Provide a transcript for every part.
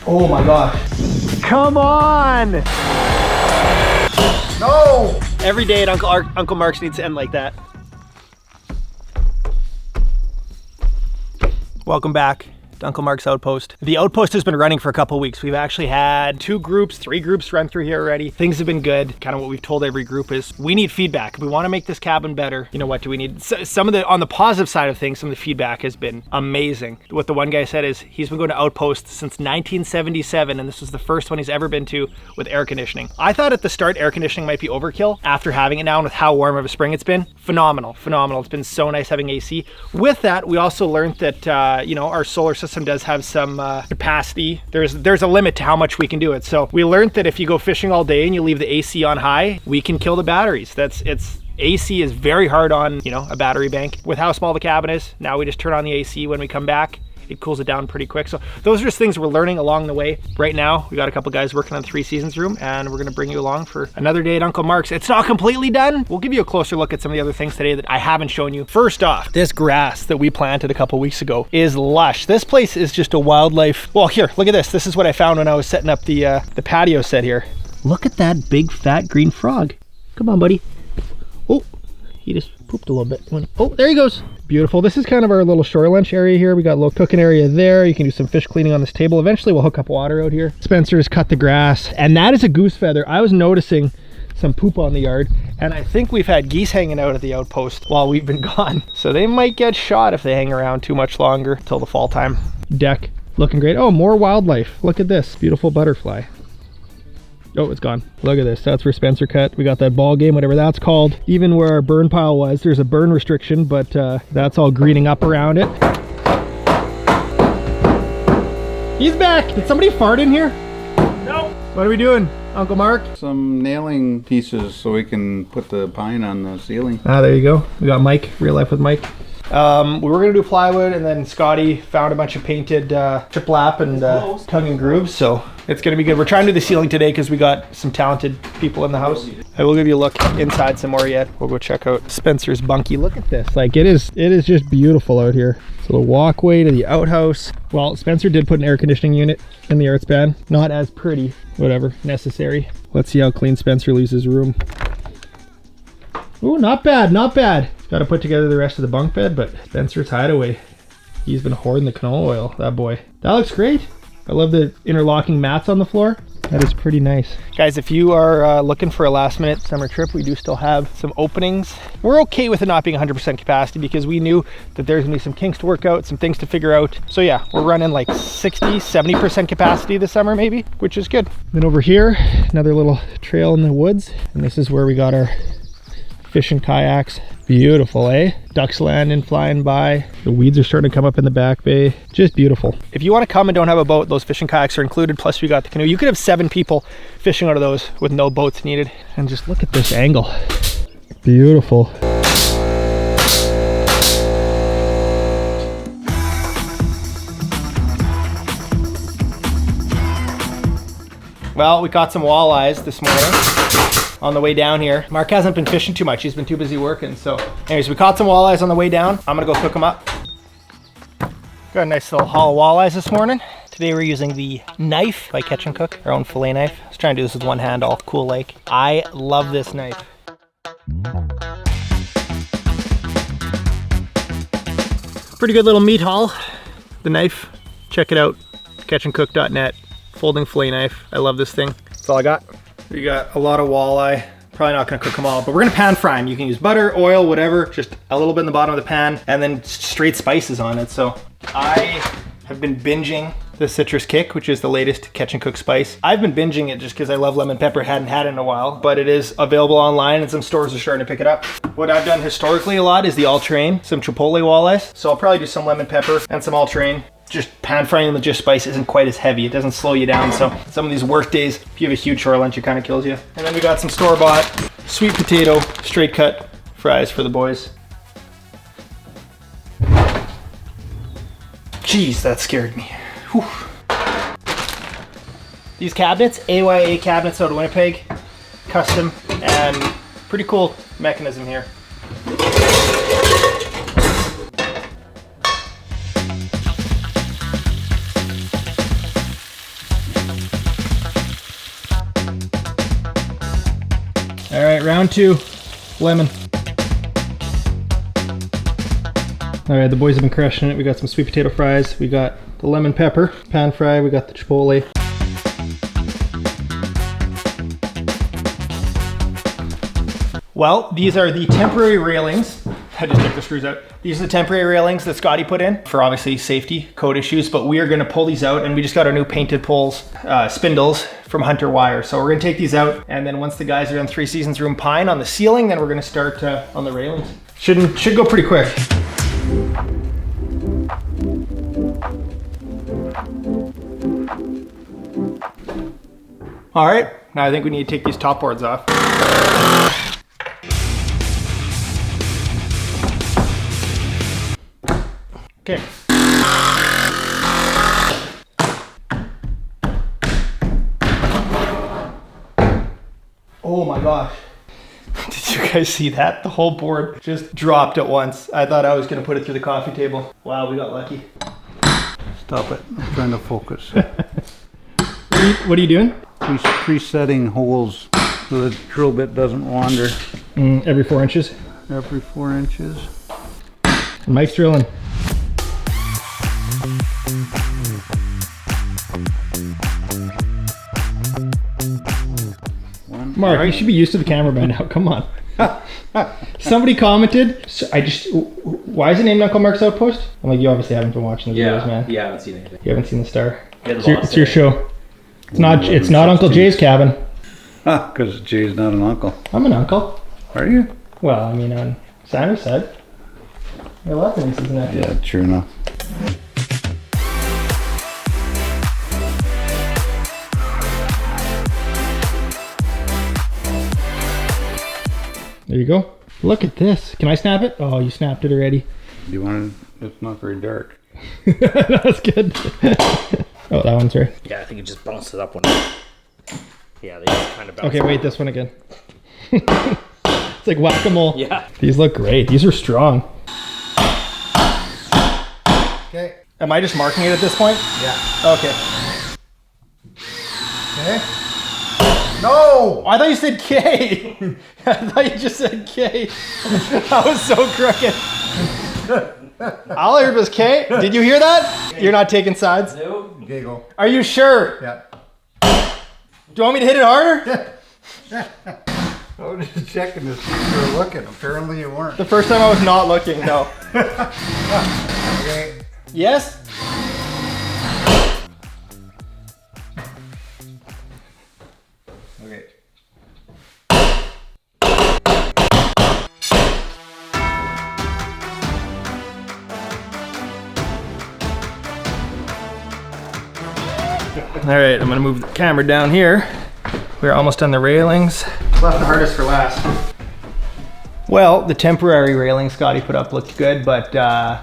Oh my gosh. Come on! No! Every day at Uncle Mark's needs to end like that. Welcome back to Uncle Mark's Outpost. The Outpost has been running for a couple weeks. We've actually had 3 groups run through here already. Things have been good. Kind of what we've told every group is we need feedback. If we want to make this cabin better, you know, what do we need? Some of the, on the positive side of things, some of the feedback has been amazing. What the one guy said is he's been going to Outpost since 1977, and this was the first one he's ever been to with air conditioning. I thought at the start air conditioning might be overkill. After having it now and with how warm of a spring it's been, phenomenal. It's been so nice having AC. With that, we also learned that, you know, our solar system does have some capacity. There's a limit to how much we can do it. So we learned that if you go fishing all day and you leave the AC on high, we can kill the batteries. AC is very hard on, you know, a battery bank. With how small the cabin is, now we just turn on the AC when we come back. It cools it down pretty quick. So those are just things we're learning along the way. Right now, we got a couple guys working on the 3 Seasons room, and we're gonna bring you along for another day at Uncle Mark's. It's not completely done. We'll give you a closer look at some of the other things today that I haven't shown you. First off, this grass that we planted a couple weeks ago is lush. This place is just a wildlife. Well, here, look at this. This is what I found when I was setting up the patio set here. Look at that big fat green frog. Come on, buddy. Oh, he just pooped a little bit. Oh, there he goes. Beautiful. This is kind of our little shore lunch area here. We got a little cooking area there. You can do some fish cleaning on this table. Eventually we'll hook up water out here. Spencer's cut the grass, and that is a goose feather. I was noticing some poop on the yard, and I think we've had geese hanging out at the outpost while we've been gone. So they might get shot if they hang around too much longer till the fall time. Deck looking great. Oh, more wildlife. Look at this beautiful butterfly. Oh, it's gone. Look at this. That's where Spencer cut. We got that ball game, whatever that's called. Even where our burn pile was, there's a burn restriction, but that's all greening up around it. He's back. Did somebody fart in here? No. What are we doing, Uncle Mark? Some nailing pieces so we can put the pine on the ceiling. Ah, there you go. We got Mike, real life with Mike. We were gonna do plywood, and then Scotty found a bunch of painted shiplap and tongue and grooves, so it's gonna be good. We're trying to do the ceiling today because we got some talented people in the house. I will give you a look inside some more yet. We'll go check out Spencer's bunkie. Look at this. Like, it is just beautiful out here. So the walkway to the outhouse. Well, Spencer did put an air conditioning unit in the earth span. Not as pretty, whatever, necessary. Let's see how clean Spencer leaves his room. Ooh, not bad, not bad. Got to put together the rest of the bunk bed, but Spencer's hideaway. He's been hoarding the canola oil, that boy. That looks great. I love the interlocking mats on the floor. That is pretty nice. Guys, if you are looking for a last minute summer trip, we do still have some openings. We're okay with it not being 100% capacity because we knew that there's gonna be some kinks to work out, some things to figure out. So yeah, we're running like 60, 70% capacity this summer maybe, which is good. Then over here, another little trail in the woods. And this is where we got our fishing kayaks. Beautiful, eh? Ducks landing, flying by. The weeds are starting to come up in the back bay. Just beautiful. If you want to come and don't have a boat, those fishing kayaks are included, plus we got the canoe. You could have 7 people fishing out of those with no boats needed. And just look at this angle. Beautiful. Well, we caught some walleyes this morning on the way down here. Mark hasn't been fishing too much. He's been too busy working. So anyways, we caught some walleyes on the way down. I'm gonna go cook them up. Got a nice little haul of walleyes this morning. Today we're using the knife by Catch and Cook, our own fillet knife. I was trying to do this with one hand, all cool like. I love this knife. Pretty good little meat haul. The knife, check it out, catchandcook.net. Folding fillet knife. I love this thing. That's all I got. We got a lot of walleye. Probably not gonna cook them all, but we're gonna pan fry them. You can use butter, oil, whatever, just a little bit in the bottom of the pan, and then straight spices on it. So I have been binging the Citrus Kick, which is the latest Catch and Cook spice. I've been binging it just because I love lemon pepper. Hadn't had it in a while, but it is available online and some stores are starting to pick it up. What I've done historically a lot is the all-terrain, some chipotle walleyes. So I'll probably do some lemon pepper and some all-terrain. Just pan frying them with just spice isn't quite as heavy. It doesn't slow you down. So some of these work days, if you have a huge shore lunch, it kind of kills you. And then we got some store-bought sweet potato, straight cut fries for the boys. Jeez, that scared me. Whew. These cabinets, AYA cabinets out of Winnipeg, custom, and pretty cool mechanism here. All right, round 2, lemon. All right, the boys have been crushing it. We got some sweet potato fries. We got the lemon pepper pan fry. We got the chipotle. Well, these are the temporary railings. I just took the screws out. These are the temporary railings that Scotty put in for obviously safety code issues, but we are gonna pull these out, and we just got our new painted poles, spindles from Hunter Wire. So we're gonna take these out, and then once the guys are in 3 Seasons room pine on the ceiling, then we're gonna start on the railings. Should go pretty quick. All right, now I think we need to take these top boards off. Okay. Oh my gosh. Did you guys see that? The whole board just dropped at once. I thought I was gonna put it through the coffee table. Wow, we got lucky. Stop it. I'm trying to focus. What are you doing? Presetting holes so the drill bit doesn't wander. Every 4 inches? Every 4 inches. Mike's drilling. Mark, you should be used to the camera by now. Come on. Somebody commented. Why is it named Uncle Mark's Outpost? I'm like, you obviously haven't been watching the videos, man. Yeah, I haven't seen anything. You haven't seen the star. It's your show. It's not Uncle Jay's cabin. Because Jay's not an uncle. I'm an uncle. Are you? Well, I mean, on Seine's side. I love nieces and nephews. Yeah, true enough. There you go. Look at this. Can I snap it? Oh, you snapped it already. Do you want it? It's not very dark. That's good. Oh, that one's right. Yeah, I think it just bounced it up one. Yeah, they just kind of bounced. Okay, wait, this one again. It's like whack-a-mole. Yeah. These look great. These are strong. Okay. Am I just marking it at this point? Yeah. Okay. Okay. No! I thought you said K. I thought you just said K. That was so crooked. All I heard was K. Did you hear that? You're not taking sides? No. Okay, go. Are you sure? Yeah. Do you want me to hit it harder? I was just checking to see if you were looking. Apparently you weren't. The first time I was not looking, no. Okay. Yes? Okay. All right, I'm gonna move the camera down here. We're almost on the railings. Left the hardest for last. Well, the temporary railing Scotty put up looked good, but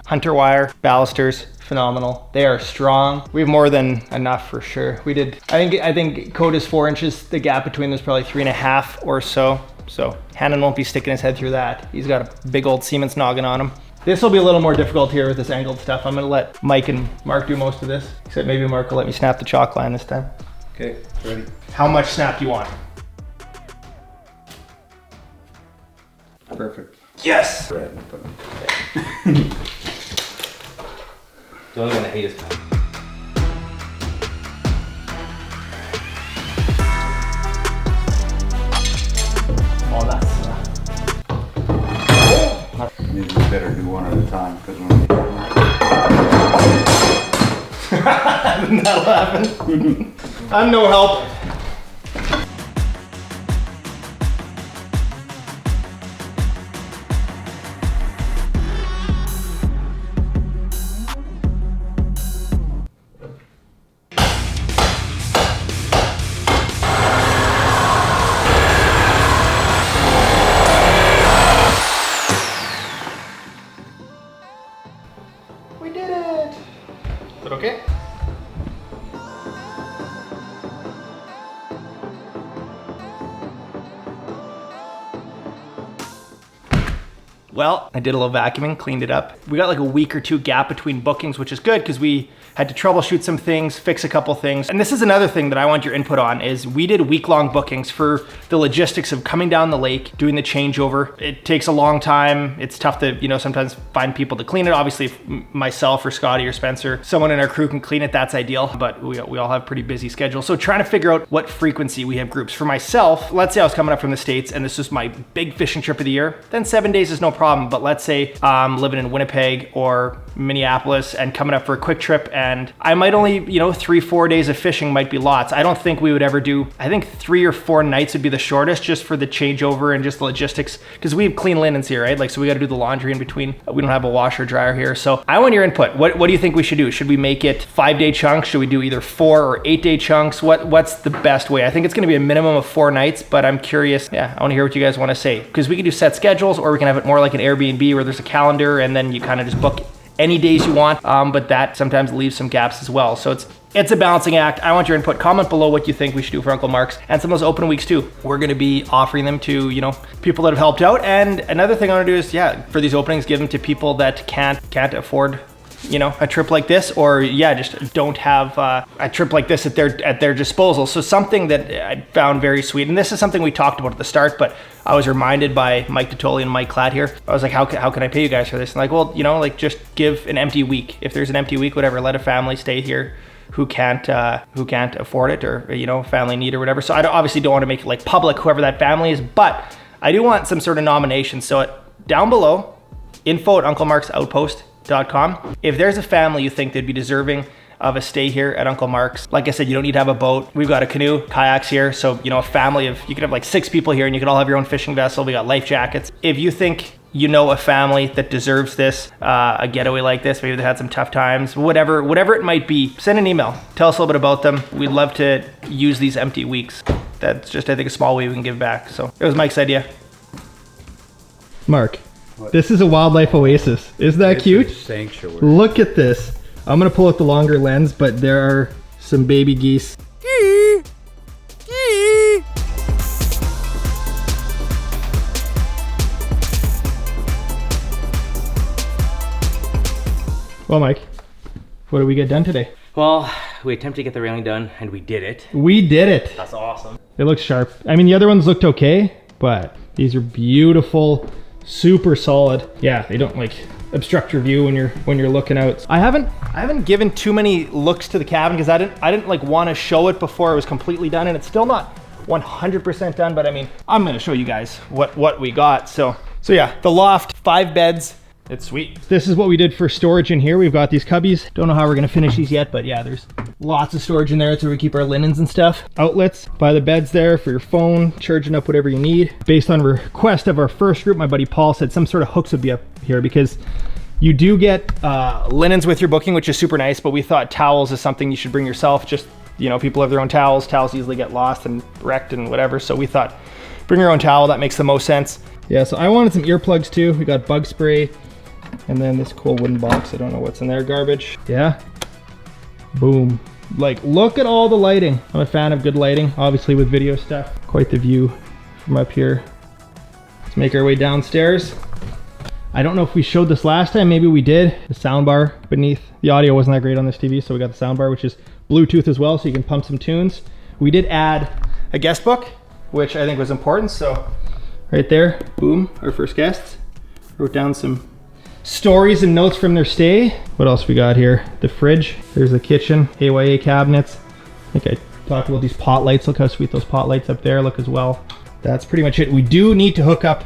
Hunter Wire, balusters, phenomenal. They are strong. We have more than enough for sure. We did, I think code is 4 inches. The gap between them is probably 3.5 or so. So Hannon won't be sticking his head through that. He's got a big old Siemens noggin on him. This will be a little more difficult here with this angled stuff. I'm gonna let Mike and Mark do most of this, except maybe Mark will let me snap the chalk line this time. Okay, ready. How much snap do you want? Perfect. Yes! The only one I hate is Oh, that's... Maybe we better do one at a time because when we That'll happen. I'm no help. We did it. Is it okay? Well, I did a little vacuuming, cleaned it up. We got like a week or two gap between bookings, which is good because we had to troubleshoot some things, fix a couple things. And this is another thing that I want your input on is we did week-long bookings for the logistics of coming down the lake, doing the changeover. It takes a long time. It's tough to, you know, sometimes find people to clean it. Obviously, if myself or Scotty or Spencer, someone in our crew can clean it, that's ideal, but we all have pretty busy schedules. So trying to figure out what frequency we have groups. For myself, let's say I was coming up from the States and this was my big fishing trip of the year, then 7 days is no problem. But let's say I'm living in Winnipeg or Minneapolis and coming up for a quick trip and I might only, you know, 3-4 days of fishing might be lots. I don't think we would ever do, I think 3 or 4 nights would be the shortest just for the changeover and just the logistics because we have clean linens here, right? Like, so we got to do the laundry in between. We don't have a washer dryer here. So I want your input. What do you think we should do? Should we make it 5-day chunks? Should we do either 4 or 8-day chunks? What's the best way? I think it's going to be a minimum of 4 nights, but I'm curious. Yeah, I want to hear what you guys want to say because we can do set schedules or we can have it more like an Airbnb where there's a calendar and then you kind of just book any days you want, but that sometimes leaves some gaps as well. So it's a balancing act. I want your input. Comment below what you think we should do for Uncle Mark's and some of those open weeks too. We're going to be offering them to, you know, people that have helped out. And another thing I want to do is, yeah, for these openings, give them to people that can't afford, you know, a trip like this, or yeah, just don't have a trip like this at their disposal. So something that I found very sweet, and this is something we talked about at the start, but I was reminded by Mike Totoli and Mike Klatt here. I was like, how can I pay you guys for this? And like, well, you know, like just give an empty week. If there's an empty week, whatever, let a family stay here who can't afford it, or, you know, family need or whatever. So I obviously don't want to make it like public, whoever that family is, but I do want some sort of nomination. So down below, info@unclemarksoutpost.com. If there's a family you think they'd be deserving of a stay here at Uncle Mark's, like I said, you don't need to have a boat. We've got a canoe, kayaks here. So, you know, a family of, you could have like 6 people here and you could all have your own fishing vessel. We got life jackets. If you think you know a family that deserves this, a getaway like this, maybe they had some tough times, whatever it might be, send an email. Tell us a little bit about them. We'd love to use these empty weeks. That's just, I think, a small way we can give back. So it was Mike's idea. Mark, this is a wildlife oasis. Isn't that cute? Sanctuary. Look at this. I'm gonna pull out the longer lens, but there are some baby geese. Well, Mike, what did we get done today? Well, we attempted to get the railing done and we did it. We did it. That's awesome. It looks sharp. I mean, the other ones looked okay, but these are beautiful, super solid. Yeah, they don't like obstruct your view when you're looking out. I haven't given too many looks to the cabin because I didn't like want to show it before it was completely done, and it's still not 100% done, but I mean, I'm going to show you guys what we got. So yeah, the loft, 5 beds. It's sweet. This is what we did for storage in here. We've got these cubbies. Don't know how we're gonna finish these yet, but yeah, there's lots of storage in there. That's where we keep our linens and stuff. Outlets by the beds there for your phone, charging up whatever you need. Based on request of our first group, my buddy Paul said some sort of hooks would be up here because you do get linens with your booking, which is super nice, but we thought towels is something you should bring yourself. Just, you know, people have their own towels. Towels easily get lost and wrecked and whatever. So we thought bring your own towel. That makes the most sense. Yeah, so I wanted some earplugs too. We got bug spray. And then this cool wooden box, I don't know what's in there, garbage. Yeah, boom. Like, look at all the lighting. I'm a fan of good lighting, obviously with video stuff. Quite the view from up here. Let's make our way downstairs. I don't know if we showed this last time, maybe we did. The sound bar beneath. The audio wasn't that great on this TV, so we got the sound bar, which is Bluetooth as well, so you can pump some tunes. We did add a guest book, which I think was important, so right there, boom, our first guests. Wrote down some stories and notes from their stay. What else we got here? The fridge. There's the kitchen, AYA cabinets. I think I talked about these pot lights. Look how sweet those pot lights up there look as well. That's pretty much it. We do need to hook up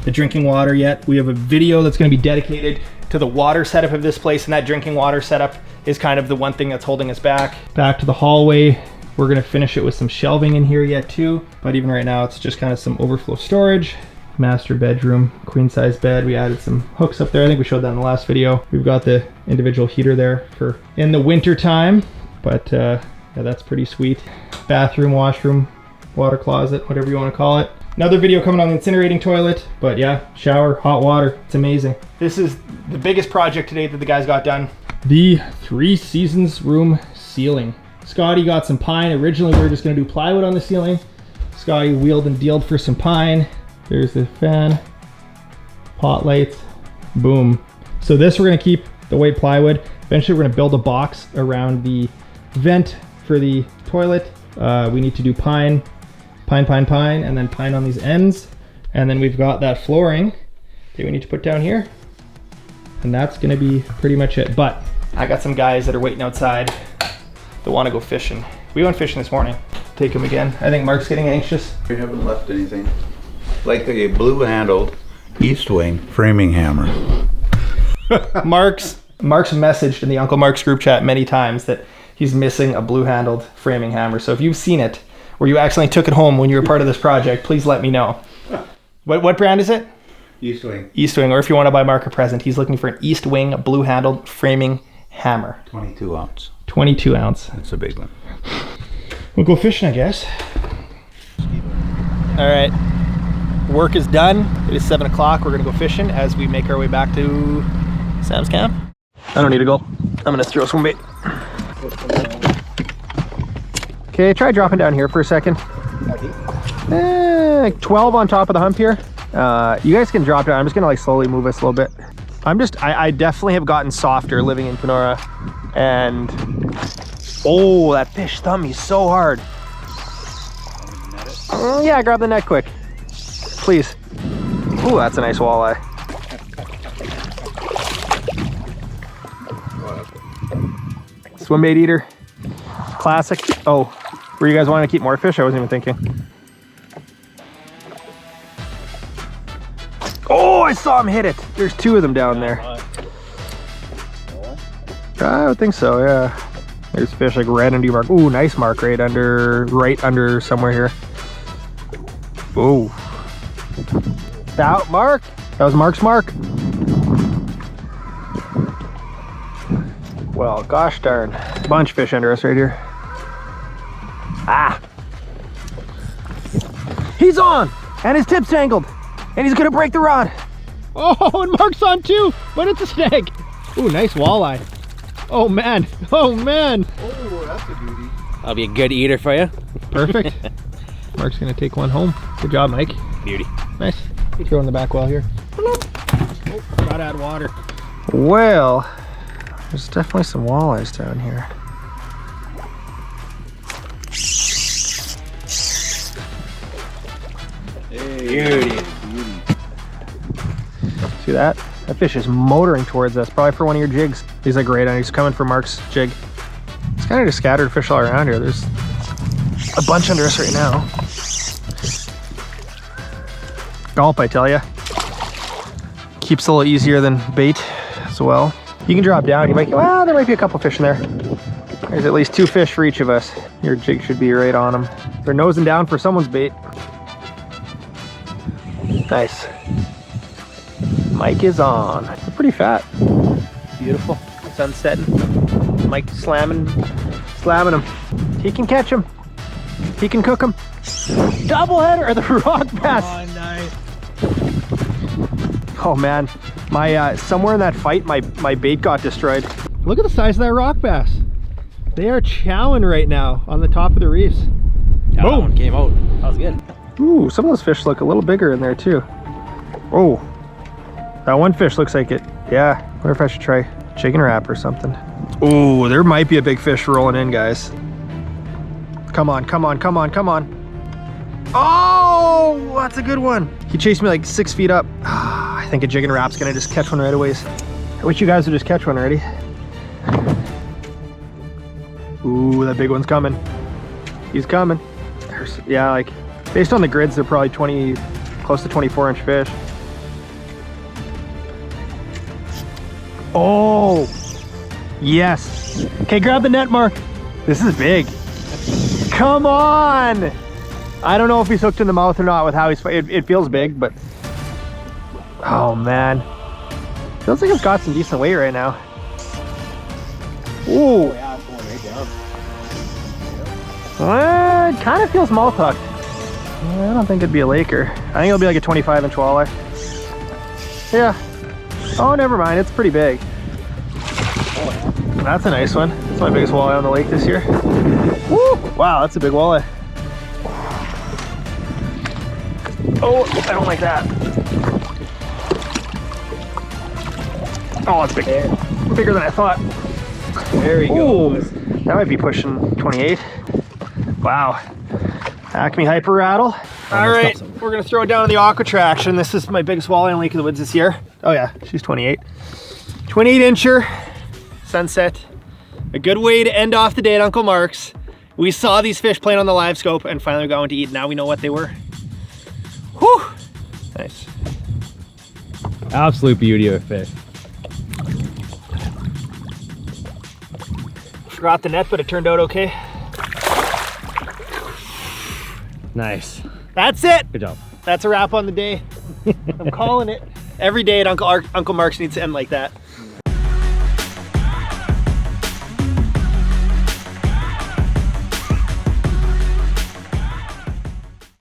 the drinking water yet. We have a video that's going to be dedicated to the water setup of this place, and that drinking water setup is kind of the one thing that's holding us back. Back to the hallway. We're going to finish it with some shelving in here yet too, but even right now it's just kind of some overflow storage. Master bedroom, queen size bed. We added some hooks up there. I think we showed that in the last video. We've got the individual heater there for in the winter time, but yeah, that's pretty sweet. Bathroom, washroom, water closet, whatever you want to call it. Another video coming on the incinerating toilet, but yeah, shower, hot water. It's amazing. This is the biggest project today that the guys got done. The 3 Seasons room ceiling. Scotty got some pine. Originally we were just going to do plywood on the ceiling. Scotty wheeled and dealed for some pine. There's the fan. pot lights, boom. So this we're gonna keep the white plywood. Eventually we're gonna build a box around the vent for the toilet. We need to do pine, and then pine on these ends. And then we've got that flooring that we need to put down here. And that's gonna be pretty much it. But I got some guys that are waiting outside that wanna go fishing. We went fishing this morning. Take them again. I think Mark's getting anxious. We haven't left anything. Like a blue handled East Wing framing hammer. Mark's messaged in the Uncle Mark's group chat many times that he's missing a blue handled framing hammer. So if you've seen it, or you accidentally took it home when you were part of this project, please let me know. What brand is it? East Wing. East Wing, or if you want to buy Mark a present, he's looking for an East Wing blue handled framing hammer. 22 ounce. 22 ounce. That's a big one. We'll go fishing, I guess. All right, work is done. It is 7 o'clock. We're gonna go fishing as we make our way back to Sam's camp. I don't need to go. I'm gonna throw some bait. Okay, try dropping down here for a second. 12 on top of the hump here. You guys can drop down. I'm just gonna like slowly move us a little bit. I definitely have gotten softer living in Kenora, and oh, that fish thumbed me so hard. Yeah, grab the net quick, please. Oh, that's a nice walleye. Swim bait eater, classic. Oh, were you guys wanting to keep more fish? I wasn't even thinking. Oh, I saw him hit it. There's 2 of them down there. I would think so, yeah. There's fish like right under your mark. Ooh, nice mark right under somewhere here. Ooh. Out, Mark. That was Mark's mark. Well, gosh darn. Bunch of fish under us right here. Ah. He's on, and his tip's angled, and he's gonna break the rod. Oh, and Mark's on too, but it's a snag. Ooh, nice walleye. Oh man, oh man. Oh, that's a beauty. That'll be a good eater for you. Perfect. Mark's gonna take one home. Good job, Mike. Beauty. Nice. Throw in the back well here. Oh, gotta add water. Well, there's definitely some walleyes down here. Beauty. See that? That fish is motoring towards us, probably for one of your jigs. He's like right on, he's coming for Mark's jig. It's kind of just scattered fish all around here. There's a bunch under us right now. Gulp, I tell ya. Keeps a little easier than bait as well. You can drop down, you might, well, there might be a couple fish in there. There's at least 2 fish for each of us. Your jig should be right on them. They're nosing down for someone's bait. Nice. Mike is on. They're pretty fat. Beautiful. Sun's setting. Mike slamming them. He can catch them. He can cook them. Double header of the rock bass. Oh, nice. Oh man, my somewhere in that fight, my bait got destroyed. Look at the size of that rock bass. They are chowing right now on the top of the reefs. Yeah, that one came out. That was good. Ooh, some of those fish look a little bigger in there too. Oh, that one fish looks like it. Yeah, I wonder if I should try chicken wrap or something. Ooh, there might be a big fish rolling in, guys. Come on, come on, come on, come on. Oh, that's a good one. He chased me like 6 feet up. I think a jig and wrap's gonna just catch one right away. I wish you guys would just catch one already. Ooh, that big one's coming. He's coming. Yeah, like based on the grids, they're probably close to 24-inch fish. Oh, yes. Okay, grab the net, Mark. This is big. Come on. I don't know if he's hooked in the mouth or not with how he's, it feels big, but oh man. Feels like it's got some decent weight right now. Ooh. It kind of feels mouth hooked. I don't think it'd be a laker. I think it'll be like a 25-inch walleye. Yeah. Oh, never mind. It's pretty big. That's a nice one. It's my biggest walleye on the lake this year. Woo! Wow, that's a big walleye. Oh, I don't like that. Oh, it's big. Bigger than I thought. There he goes. That might be pushing 28. Wow. Acme Hyper Rattle. All right, we're gonna throw it down to the Aqua Traction. This is my biggest walleye on Lake of the Woods this year. Oh yeah, she's 28. 28 incher, sunset. A good way to end off the day at Uncle Mark's. We saw these fish playing on the live scope and finally got one to eat. Now we know what they were. Whew, nice. Absolute beauty of a fish. Forgot the net, but it turned out okay. Nice. That's it. Good job. That's a wrap on the day. I'm calling it. Every day at Uncle Mark's needs to end like that.